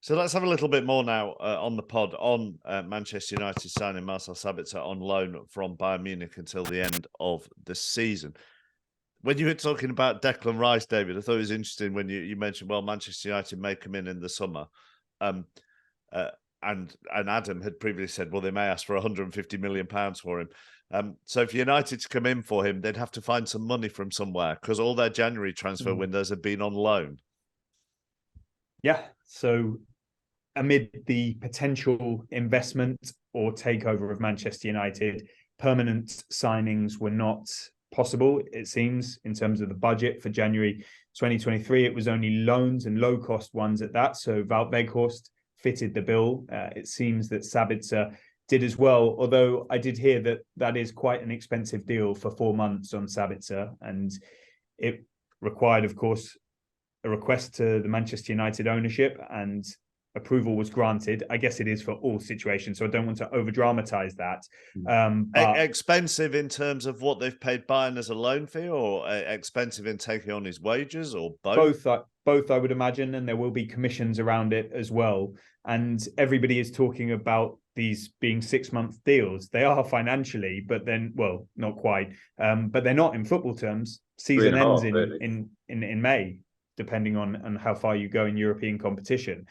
So let's have a little bit more now on the pod on Manchester United signing Marcel Sabitzer on loan from Bayern Munich until the end of the season. When you were talking about Declan Rice, David, I thought it was interesting when you mentioned, well, Manchester United may come in the summer. And Adam had previously said, well, they may ask for £150 million for him. So if United to come in for him, they'd have to find some money from somewhere because all their January transfer windows have been on loan. Yeah. So amid the potential investment or takeover of Manchester United, permanent signings were not possible, it seems, in terms of the budget for January 2023. It was only loans and low-cost ones at that. So Wout Weghorst fitted the bill. It seems that Sabitzer did as well, although I did hear that that is quite an expensive deal for 4 months on Sabitzer, and it required, of course, a request to the Manchester United ownership, and approval was granted. I guess it is for all situations, so I don't want to over-dramatize that. But expensive in terms of what they've paid Bayern as a loan fee, or expensive in taking on his wages, or both? Both, I would imagine, and there will be commissions around it as well. And everybody is talking about these being 6-month deals. They are financially, but then, well, not quite. But they're not in football terms. Season ends in May, depending on how far you go in European competition.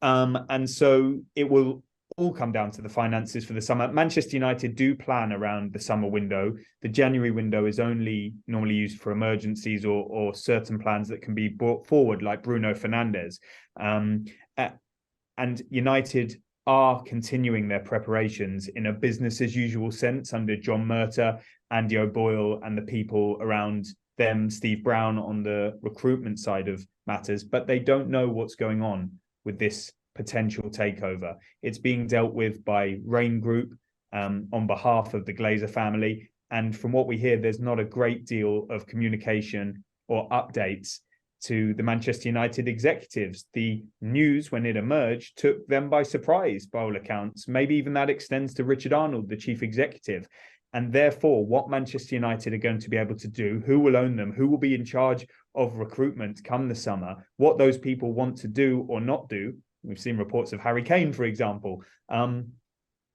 And so it will all come down to the finances for the summer. Manchester United do plan around the summer window. The January window is only normally used for emergencies or certain plans that can be brought forward, like Bruno Fernandes. And United are continuing their preparations in a business as usual sense under John Murtough, Andy O'Boyle, and the people around them, Steve Brown, on the recruitment side of matters, but they don't know what's going on with this potential takeover. It's being dealt with by Rain Group on behalf of the Glazer family. And from what we hear, there's not a great deal of communication or updates to the Manchester United executives. The news, when it emerged, took them by surprise, by all accounts. Maybe even that extends to Richard Arnold, the chief executive. And therefore, what Manchester United are going to be able to do, who will own them, who will be in charge of recruitment come the summer, what those people want to do or not do, we've seen reports of Harry Kane, for example,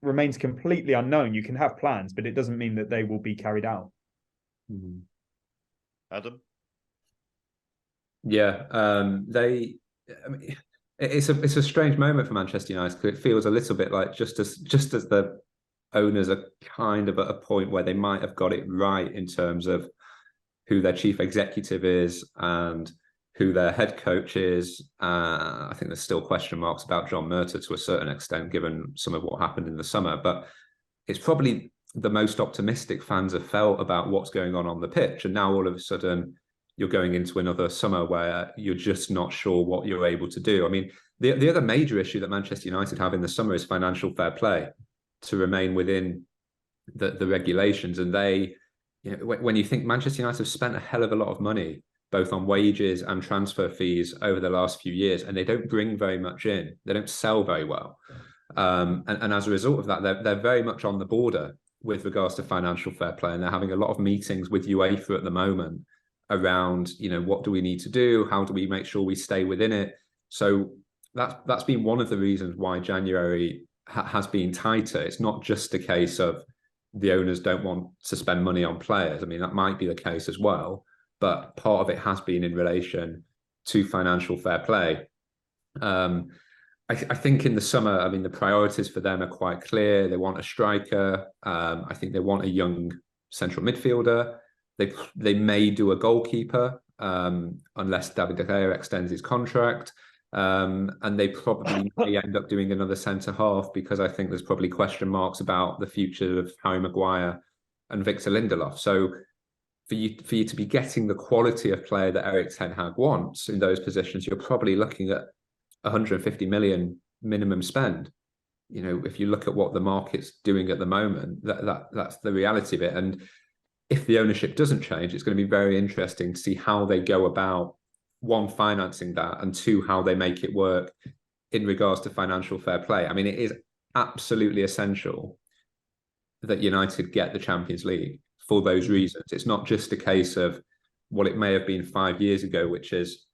remains completely unknown. You can have plans, but it doesn't mean that they will be carried out. Adam? Yeah, it's a strange moment for Manchester United, because it feels a little bit like just as the owners are kind of at a point where they might have got it right in terms of who their chief executive is and who their head coach is. I think there's still question marks about John Murtough to a certain extent, given some of what happened in the summer. But it's probably the most optimistic fans have felt about what's going on the pitch. And now all of a sudden, you're going into another summer where you're just not sure what you're able to do. I mean, the other major issue that Manchester United have in the summer is financial fair play, to remain within the regulations. And they, when you think Manchester United have spent a hell of a lot of money, both on wages and transfer fees over the last few years, and they don't bring very much in. They don't sell very well. And as a result of that, they're very much on the border with regards to financial fair play. And they're having a lot of meetings with UEFA at the moment around, what do we need to do? How do we make sure we stay within it? So that's been one of the reasons why January has been tighter. It's not just a case of the owners don't want to spend money on players. I mean, that might be the case as well, but part of it has been in relation to financial fair play. I think in the summer, I mean, the priorities for them are quite clear. They want a striker. I think they want a young central midfielder. They may do a goalkeeper unless David De Gea extends his contract. And they probably may end up doing another centre half, because I think there's probably question marks about the future of Harry Maguire and Victor Lindelof. So for you to be getting the quality of player that Erik ten Hag wants in those positions, you're probably looking at 150 million minimum spend. If you look at what the market's doing at the moment, that's the reality of it. And if the ownership doesn't change, it's going to be very interesting to see how they go about, one, financing that, and two, how they make it work in regards to financial fair play. I mean, it is absolutely essential that United get the Champions League for those reasons. It's not just a case of what it may have been 5 years ago, which is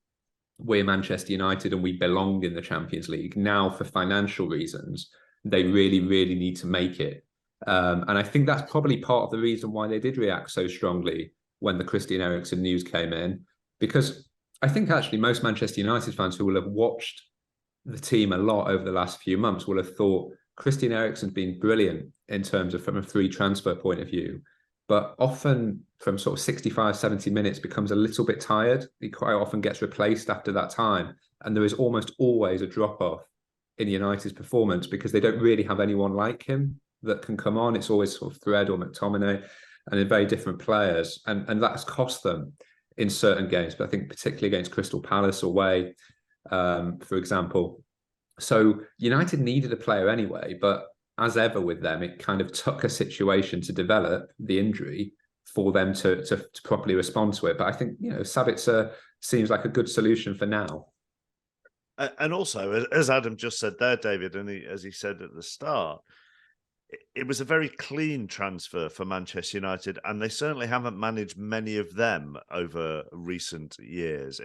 we're Manchester United and we belong in the Champions League. Now, for financial reasons, they really, really need to make it. And I think that's probably part of the reason why they did react so strongly when the Christian Eriksen news came in, because I think actually most Manchester United fans who will have watched the team a lot over the last few months will have thought Christian Eriksen's been brilliant in terms of from a free transfer point of view, but often from sort of 65, 70 minutes becomes a little bit tired. He quite often gets replaced after that time. And there is almost always a drop-off in United's performance because they don't really have anyone like him that can come on. It's always sort of Fred or McTominay, and they're very different players. And that has cost them in certain games, but I think particularly against Crystal Palace away, for example. So United needed a player anyway, but as ever with them, it kind of took a situation to develop the injury for them to properly respond to it. But I think, Sabitzer seems like a good solution for now. And also, as Adam just said there, David, and as he said at the start, it was a very clean transfer for Manchester United, and they certainly haven't managed many of them over recent years.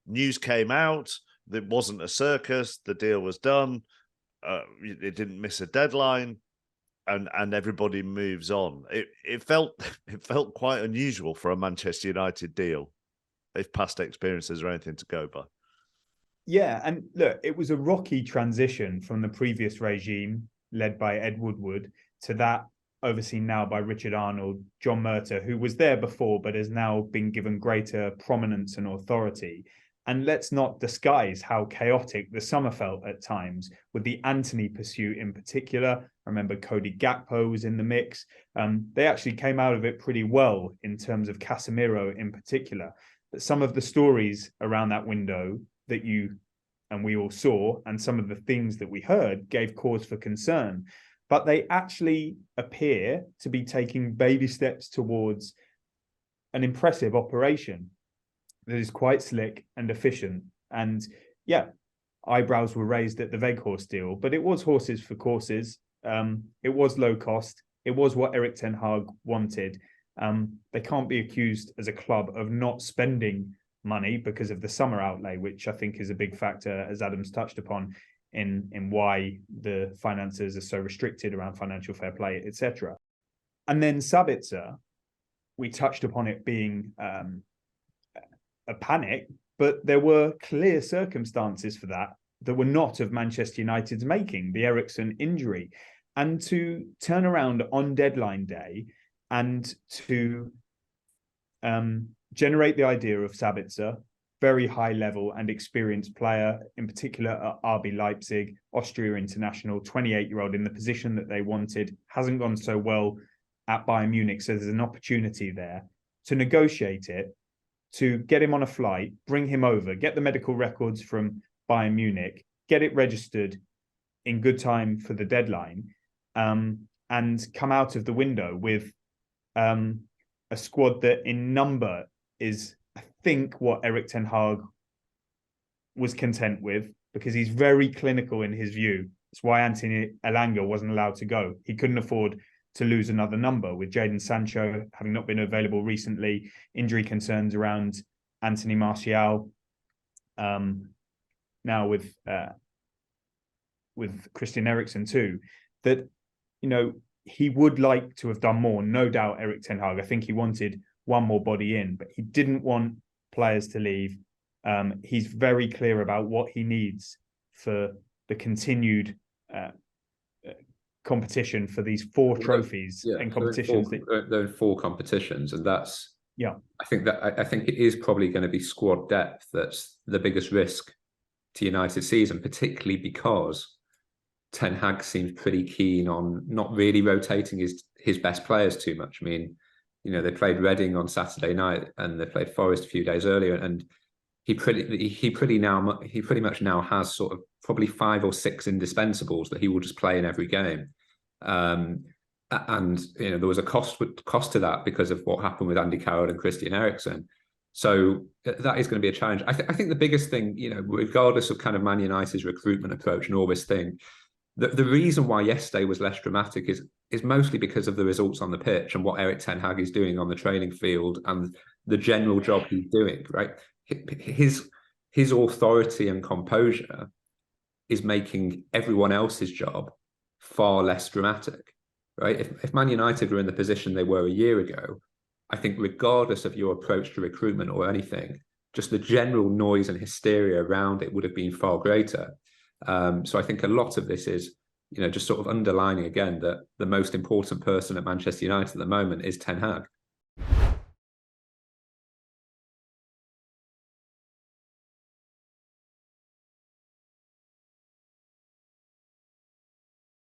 News came out, it wasn't a circus, the deal was done, it didn't miss a deadline, and everybody moves on. It felt quite unusual for a Manchester United deal, if past experiences are anything to go by. Yeah, and look, it was a rocky transition from the previous regime, led by Ed Woodward, to that overseen now by Richard Arnold, John Murtough, who was there before, but has now been given greater prominence and authority. And let's not disguise how chaotic the summer felt at times, with the Antony pursuit in particular. I remember Cody Gakpo was in the mix. They actually came out of it pretty well in terms of Casemiro in particular. But some of the stories around that window that you and we all saw, and some of the things that we heard, gave cause for concern. But they actually appear to be taking baby steps towards an impressive operation that is quite slick and efficient. And yeah, eyebrows were raised at the Weghorst deal, but it was horses for courses. It was low cost. It was what Erik ten Hag wanted. They can't be accused as a club of not spending money because of the summer outlay, which I think is a big factor, as Adam's touched upon, in why the finances are so restricted around financial fair play, etc. And then Sabitzer, we touched upon it being a panic, but there were clear circumstances for that were not of Manchester United's making, the Eriksen injury. And to turn around on deadline day and to generate the idea of Sabitzer, very high level and experienced player, in particular at RB Leipzig, Austria international, 28-year-old in the position that they wanted, hasn't gone so well at Bayern Munich. So there's an opportunity there to negotiate it, to get him on a flight, bring him over, get the medical records from Bayern Munich, get it registered in good time for the deadline, and come out of the window with a squad that in number is, I think, what Erik ten Hag was content with, because he's very clinical in his view. It's why Anthony Elanga wasn't allowed to go. He couldn't afford to lose another number, with Jadon Sancho having not been available recently, injury concerns around Anthony Martial, now with Christian Eriksen too, that, he would like to have done more, no doubt, Erik ten Hag. I think he wanted one more body in, but he didn't want players to leave. He's very clear about what he needs for the continued competition for these four trophies and competitions. There are four competitions, and that's, yeah. I think it is probably going to be squad depth that's the biggest risk to United's season, particularly because Ten Hag seems pretty keen on not really rotating his best players too much. I mean, they played Reading on Saturday night and they played Forest a few days earlier, and he pretty much now has sort of probably 5 or 6 indispensables that he will just play in every game. And there was a cost to that because of what happened with Andy Carroll and Christian Eriksen. So that is going to be a challenge. I think the biggest thing, regardless of kind of Man United's recruitment approach and all this thing, the reason why yesterday was less dramatic is mostly because of the results on the pitch and what Erik ten Hag is doing on the training field and the general job he's doing, right? his authority and composure is making everyone else's job far less dramatic, right? If Man United were in the position they were a year ago, I think regardless of your approach to recruitment or anything, just the general noise and hysteria around it would have been far greater. So I think a lot of this is, just sort of underlining again that the most important person at Manchester United at the moment is Ten Hag.